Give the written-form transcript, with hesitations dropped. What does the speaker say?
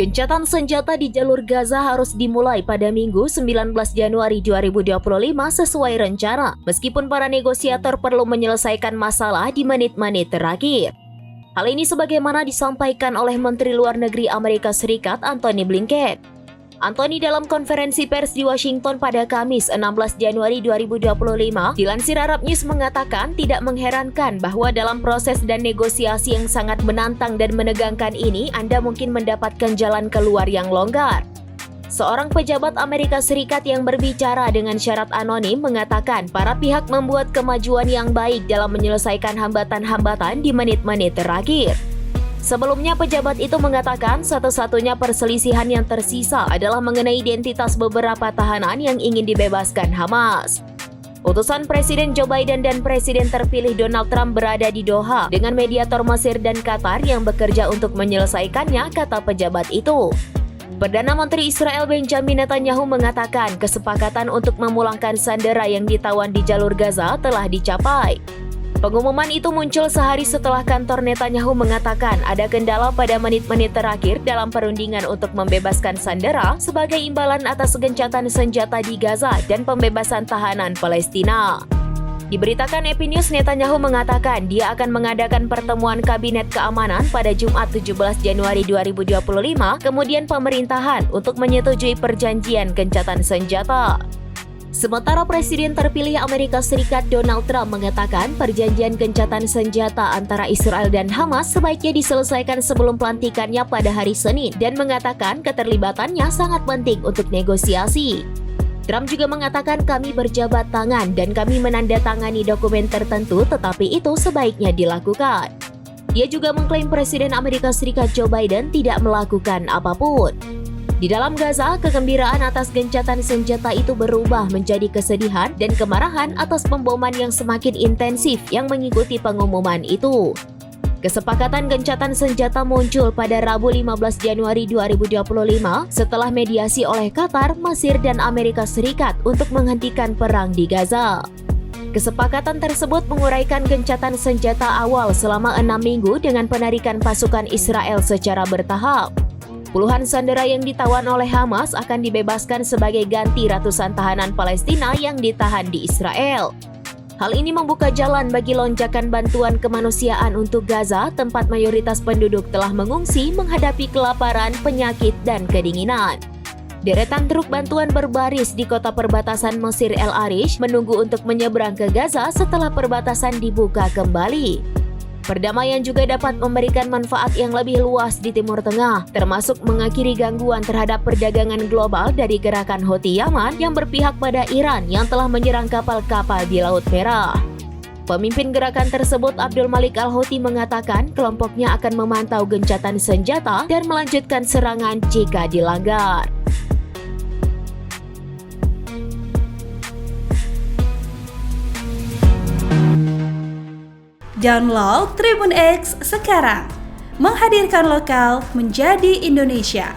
Gencatan senjata di jalur Gaza harus dimulai pada Minggu 19 Januari 2025 sesuai rencana, meskipun para negosiator perlu menyelesaikan masalah di menit-menit terakhir. Hal ini sebagaimana disampaikan oleh Menteri Luar Negeri Amerika Serikat Antony Blinken. Antony dalam konferensi pers di Washington pada Kamis 16 Januari 2025, dilansir Arab News mengatakan tidak mengherankan bahwa dalam proses dan negosiasi yang sangat menantang dan menegangkan ini, Anda mungkin mendapatkan jalan keluar yang longgar. Seorang pejabat Amerika Serikat yang berbicara dengan syarat anonim mengatakan para pihak membuat kemajuan yang baik dalam menyelesaikan hambatan-hambatan di menit-menit terakhir. Sebelumnya, pejabat itu mengatakan satu-satunya perselisihan yang tersisa adalah mengenai identitas beberapa tahanan yang ingin dibebaskan Hamas. Utusan Presiden Joe Biden dan Presiden terpilih Donald Trump berada di Doha dengan mediator Mesir dan Qatar yang bekerja untuk menyelesaikannya, kata pejabat itu. Perdana Menteri Israel Benjamin Netanyahu mengatakan kesepakatan untuk memulangkan sandera yang ditawan di jalur Gaza telah dicapai. Pengumuman itu muncul sehari setelah kantor Netanyahu mengatakan ada kendala pada menit-menit terakhir dalam perundingan untuk membebaskan sandera sebagai imbalan atas gencatan senjata di Gaza dan pembebasan tahanan Palestina. Diberitakan AP News, Netanyahu mengatakan dia akan mengadakan pertemuan Kabinet Keamanan pada Jumat 17 Januari 2025, kemudian pemerintahan untuk menyetujui perjanjian gencatan senjata. Sementara Presiden terpilih Amerika Serikat Donald Trump mengatakan perjanjian gencatan senjata antara Israel dan Hamas sebaiknya diselesaikan sebelum pelantikannya pada hari Senin dan mengatakan keterlibatannya sangat penting untuk negosiasi. Trump juga mengatakan kami berjabat tangan dan kami menandatangani dokumen tertentu, tetapi itu sebaiknya dilakukan. Dia juga mengklaim Presiden Amerika Serikat Joe Biden tidak melakukan apapun. Di dalam Gaza, kegembiraan atas gencatan senjata itu berubah menjadi kesedihan dan kemarahan atas pemboman yang semakin intensif yang mengikuti pengumuman itu. Kesepakatan gencatan senjata muncul pada Rabu 15 Januari 2025 setelah mediasi oleh Qatar, Mesir, dan Amerika Serikat untuk menghentikan perang di Gaza. Kesepakatan tersebut menguraikan gencatan senjata awal selama 6 minggu dengan penarikan pasukan Israel secara bertahap. Puluhan sandera yang ditawan oleh Hamas akan dibebaskan sebagai ganti ratusan tahanan Palestina yang ditahan di Israel. Hal ini membuka jalan bagi lonjakan bantuan kemanusiaan untuk Gaza, tempat mayoritas penduduk telah mengungsi menghadapi kelaparan, penyakit, dan kedinginan. Deretan truk bantuan berbaris di kota perbatasan Mesir El Arish menunggu untuk menyeberang ke Gaza setelah perbatasan dibuka kembali. Perdamaian juga dapat memberikan manfaat yang lebih luas di Timur Tengah, termasuk mengakhiri gangguan terhadap perdagangan global dari gerakan Houthi Yaman yang berpihak pada Iran yang telah menyerang kapal-kapal di Laut Merah. Pemimpin gerakan tersebut, Abdul Malik Al-Houthi, mengatakan kelompoknya akan memantau gencatan senjata dan melanjutkan serangan jika dilanggar. Download Tribun X sekarang, menghadirkan lokal menjadi Indonesia.